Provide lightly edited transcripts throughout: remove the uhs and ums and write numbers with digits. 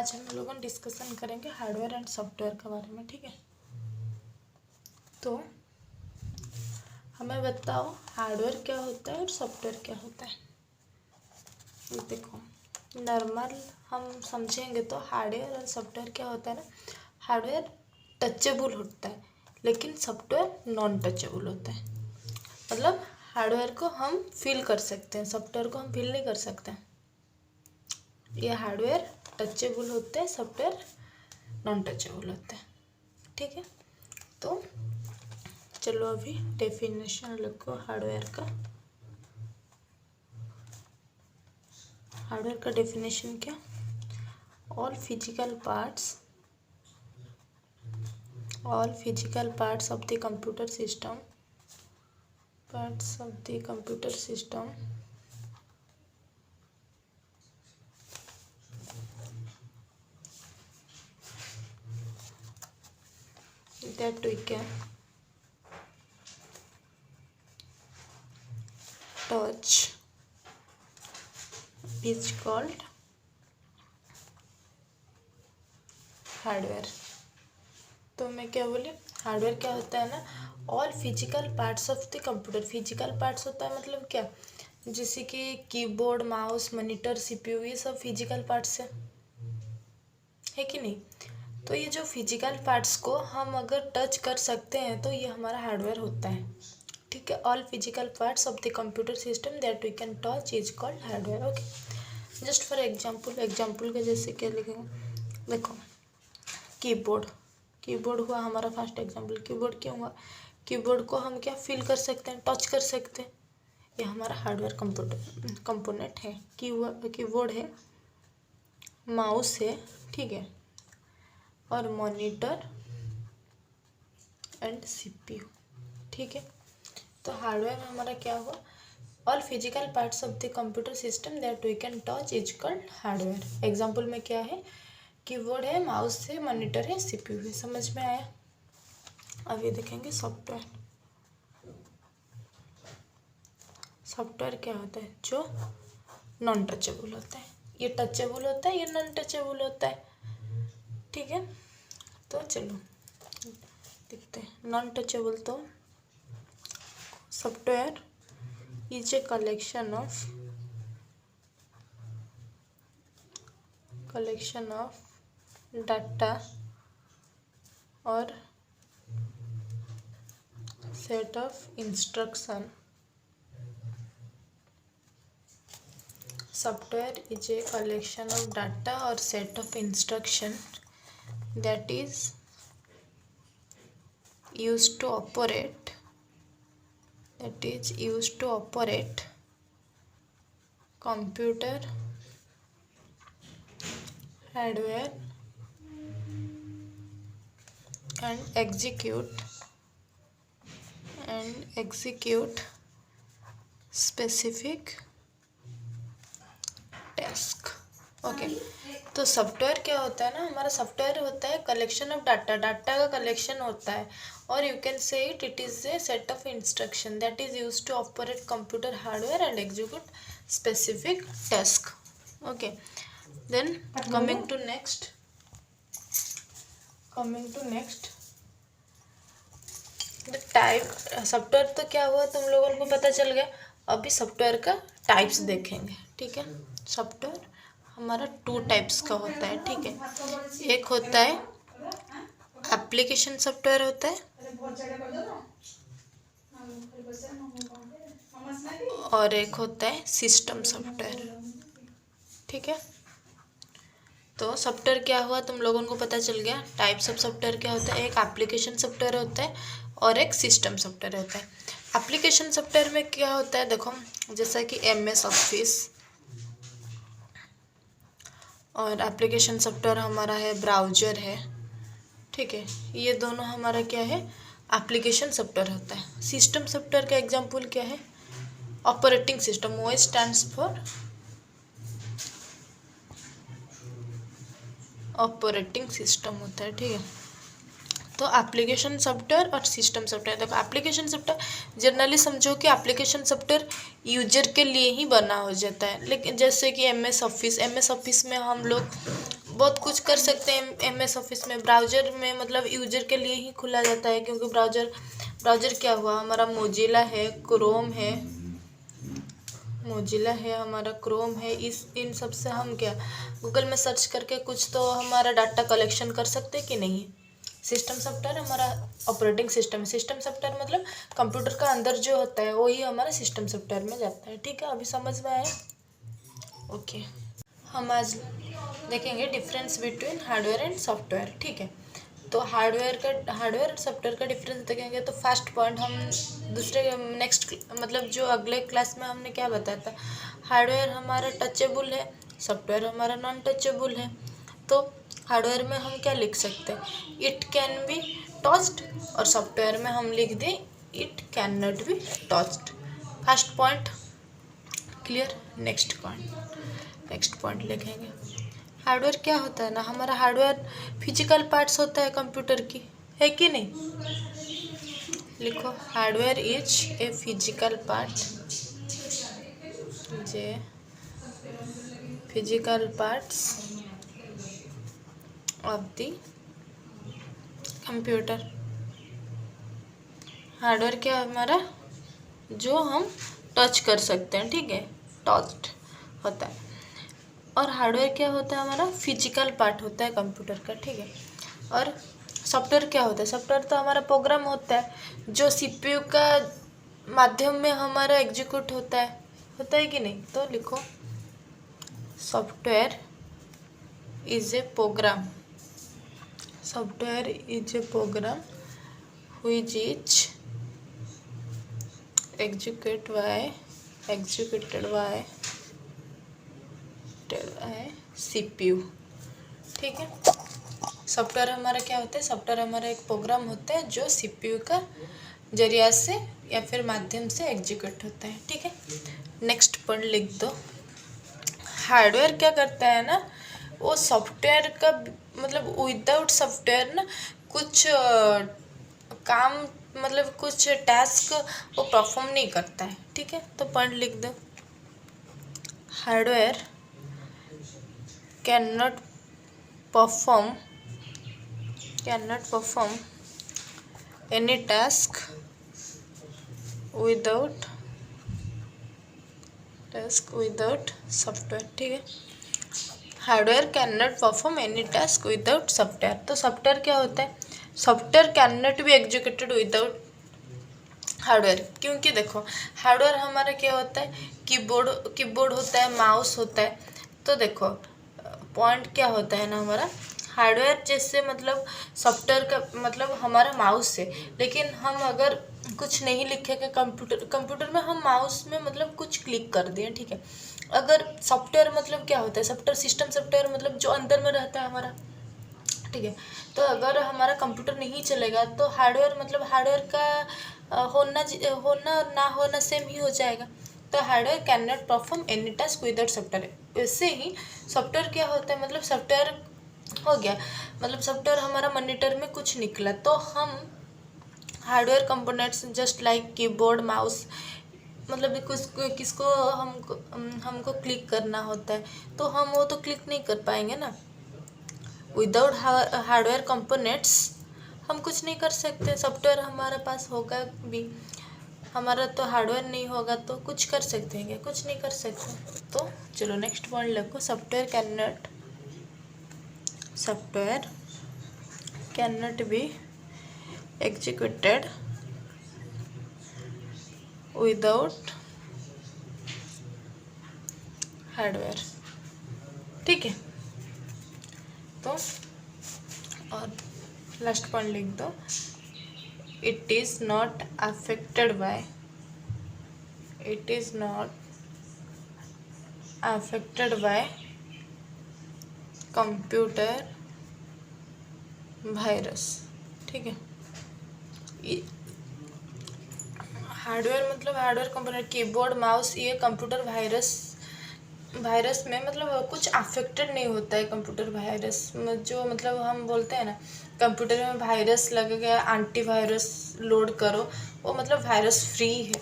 आज हम लोग डिस्कशन करेंगे हार्डवेयर एंड सॉफ्टवेयर के बारे में। ठीक है, तो हमें बताओ हार्डवेयर क्या होता है और सॉफ्टवेयर क्या होता है। ये देखो, नॉर्मल हम समझेंगे तो हार्डवेयर और सॉफ्टवेयर क्या होता है ना, हार्डवेयर टचेबल होता है लेकिन सॉफ्टवेयर नॉन टचेबल होता है। मतलब हार्डवेयर को हम फील कर सकते हैं, सॉफ्टवेयर को हम फील नहीं कर सकते। ये हार्डवेयर टचेबल होते हैं, सॉफ्टवेयर नॉन टचेबल होते हैं। ठीक है, तो चलो अभी डेफिनेशन लिखो हार्डवेयर का। हार्डवेयर का डेफिनेशन क्या, all physical parts of the computer system that we can touch is called hardware. तो मैं क्या बोली, हार्डवेयर क्या होता है ना, all physical parts of the computer. Physical parts होता है मतलब क्या, जैसे कि कीबोर्ड, माउस, मॉनिटर, सीपीयू, ये सब फिजिकल पार्ट्स है कि नहीं। तो ये जो फिजिकल पार्ट्स को हम अगर टच कर सकते हैं तो ये हमारा हार्डवेयर होता है। ठीक है, all physical parts of the computer system that we can touch is called hardware. Okay, just for example के जैसे क्या लिखेंगे, देखो कीबोर्ड हुआ हमारा फर्स्ट एग्जांपल। कीबोर्ड क्यों हुआ, कीबोर्ड को हम क्या फील कर सकते हैं, टच कर सकते हैं, ये हमारा हार्डवेयर कंपोनेंट है। कीबोर्ड है, माउस है, ठीक है, और मॉनिटर एंड सीपीयू। ठीक है, तो हार्डवेयर में हमारा क्या हुआ, all physical parts of the computer system that we can touch is called hardware. Example में क्या है, कीबोर्ड है, माउस है, मॉनिटर है, सीपीयू है। समझ में आया। अब ये देखेंगे सॉफ्टवेयर। सॉफ्टवेयर क्या होता है, जो नॉन टचेबल होता है। ये टचेबल होता है, ये नॉन टचेबल होता है। ठीक है, तो चलो देखते हैं। नॉन टचेबल तो software is a collection of data और set of instruction. Software is a collection of data or set of instruction that is used to operate computer hardware and execute specific task. Okay, तो software क्या होता है ना, हमारा software होता है collection of data का कलेक्शन होता है, और you can say it is a set of instruction that is used to operate computer hardware and execute specific task. Okay, then coming to next the type. Software तो क्या हुआ, तुम लोगों को पता चल गया। अभी सॉफ्टवेयर का टाइप्स देखेंगे। ठीक है, सॉफ्टवेयर हमारा 2 टाइप्स का होता है। ठीक है, एक होता है एप्लीकेशन सॉफ्टवेयर होता है, और एक होता है सिस्टम सॉफ्टवेयर। ठीक है, तो सॉफ्टवेयर क्या हुआ, तुम लोगों को पता चल गया। टाइप्स ऑफ सॉफ्टवेयर क्या होता है, एक एप्लीकेशन सॉफ्टवेयर होता है और एक सिस्टम सॉफ्टवेयर होता है। एप्लीकेशन सॉफ्टवेयर में क्या होता है, देखो जैसा कि MS ऑफिस, और एप्लीकेशन सॉफ्टवेयर हमारा है ब्राउज़र है। ठीक है, ये दोनों हमारा क्या है, एप्लीकेशन सॉफ्टवेयर होता है। सिस्टम सॉफ्टवेयर का एग्जांपल क्या है, operating system. OS stands for operating system होता है। ठीक है, तो एप्लीकेशन सॉफ्टवेयर और सिस्टम सॉफ्टवेयर। देखो एप्लीकेशन सॉफ्टवेयर जनरली समझो कि एप्लीकेशन सॉफ्टवेयर यूजर के लिए ही बना हो जाता है, लेकिन जैसे कि MS ऑफिस में हम लोग बहुत कुछ कर सकते हैं MS ऑफिस में। ब्राउज़र में मतलब यूजर के लिए ही खुला जाता है, क्योंकि ब्राउज़र क्या हुआ, हमारा मोजिला है, क्रोम है, हमारा क्रोम है। इन सब से हम क्या गूगल में सर्च करके कुछ तो हमारा डाटा कलेक्शन कर सकते हैं कि नहीं। सिस्टम सॉफ्टवेयर हमारा ऑपरेटिंग सिस्टम है। सिस्टम सॉफ्टवेयर मतलब कंप्यूटर का अंदर जो होता है वही हमारा सिस्टम सॉफ्टवेयर में जाता है। ठीक है, अभी समझ में आया? ओके, हम आज देखेंगे difference between hardware and software. ठीक है, तो हार्डवेयर और सॉफ्टवेयर का डिफरेंस देखेंगे। तो फर्स्ट पॉइंट हम नेक्स्ट मतलब जो अगले क्लास में हमने क्या बताया था, हार्डवेयर हमारा टचेबल है, सॉफ्टवेयर हमारा नॉन टचेबल है। तो हार्डवेयर में हम क्या लिख सकते हैं, इट कैन बी टच्ड, और सॉफ्टवेयर में हम लिख दें it can not be touched. First point clear. Next point लिखेंगे। हार्डवेयर क्या होता है ना, हमारा हार्डवेयर फिजिकल पार्ट्स होता है कंप्यूटर की, है कि नहीं। लिखो, hardware is a physical part, J physical parts of the computer. Hardware क्या है हमारा, जो हम टच कर सकते हैं। ठीक है, टच्ड होता है। और हार्डवेयर क्या होता है, हमारा फिजिकल पार्ट होता है कंप्यूटर का। ठीक है, और सॉफ्टवेयर क्या होता है, सॉफ्टवेयर तो हमारा प्रोग्राम होता है जो CPU का माध्यम में हमारा एग्जीक्यूट होता है कि नहीं। तो लिखो, software is a program, software is a program which is executed by CPU। ठीक है, सॉफ्टवेयर हमारा क्या होता है, सॉफ्टवेयर हमारा एक प्रोग्राम होता है जो CPU का जरिया से या फिर माध्यम से एग्जीक्यूट होता है। ठीक है, नेक्स्ट पॉइंट लिख दो। हार्डवेयर क्या करता है ना, वो सॉफ्टवेयर का मतलब विदाउट सॉफ्टवेयर ना कुछ काम मतलब कुछ टास्क वो परफॉर्म नहीं करता है। ठीक है, तो पॉइंट लिख दो, hardware can not perform any task without software. ठीक है, hardware can not perform any task without software. तो सॉफ्टवेयर क्या होता है, software can not be executed without hardware. क्योंकि देखो, हार्डवेयर हमारा क्या होता है, कीबोर्ड होता है, माउस होता है। तो देखो पॉइंट क्या होता है ना, हमारा हार्डवेयर जैसे मतलब सॉफ्टवेयर का मतलब हमारा माउस है, लेकिन हम अगर कुछ नहीं लिखेंगे कंप्यूटर में, हम माउस में मतलब कुछ क्लिक कर दिए। ठीक है, अगर सॉफ्टवेयर मतलब क्या होता है, सॉफ्टवेयर सिस्टम सॉफ्टवेयर मतलब जो अंदर में रहता है हमारा। ठीक है, तो अगर हमारा कंप्यूटर नहीं चलेगा तो हार्डवेयर मतलब हार्डवेयर का होना और ना होना सेम ही हो जाएगा। तो hardware can not perform any task without software. वैसे ही सॉफ्टवेयर क्या होता है, मतलब सॉफ्टवेयर हो गया, मतलब सॉफ्टवेयर हमारा मॉनिटर में कुछ निकला तो हम hardware components just like keyboard mouse मतलब किसको हमको क्लिक करना होता है, तो हम वो तो क्लिक नहीं कर पाएंगे ना। विदाउट हार्डवेयर कंपोनेंट्स हम कुछ नहीं कर सकते। सॉफ्टवेयर हमारे पास होगा भी, हमारा तो हार्डवेयर नहीं होगा तो कुछ कर सकते हैं क्या, कुछ नहीं कर सकते। तो चलो नेक्स्ट पॉइंट लिखो, software can not be executed without hardware. ठीक है, तो और लास्ट पॉइंट लिख दो, it is not affected by computer virus. ठीक है, हार्डवेयर मतलब हार्डवेयर कंपोनेंट कीबोर्ड माउस, ये कंप्यूटर वायरस में मतलब कुछ अफेक्टेड नहीं होता है। कंप्यूटर वायरस जो मतलब हम बोलते हैं ना, कंप्यूटर में वायरस लग गया, एंटीवायरस लोड करो, वो मतलब वायरस फ्री है।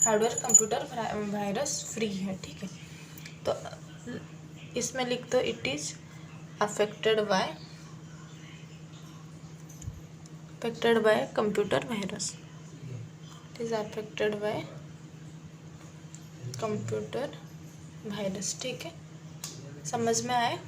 हार्डवेयर कंप्यूटर वायरस फ्री है। ठीक है, तो इसमें लिख दो, it is affected by computer virus, it is affected by computer virus. ठीक है, समझ में आए?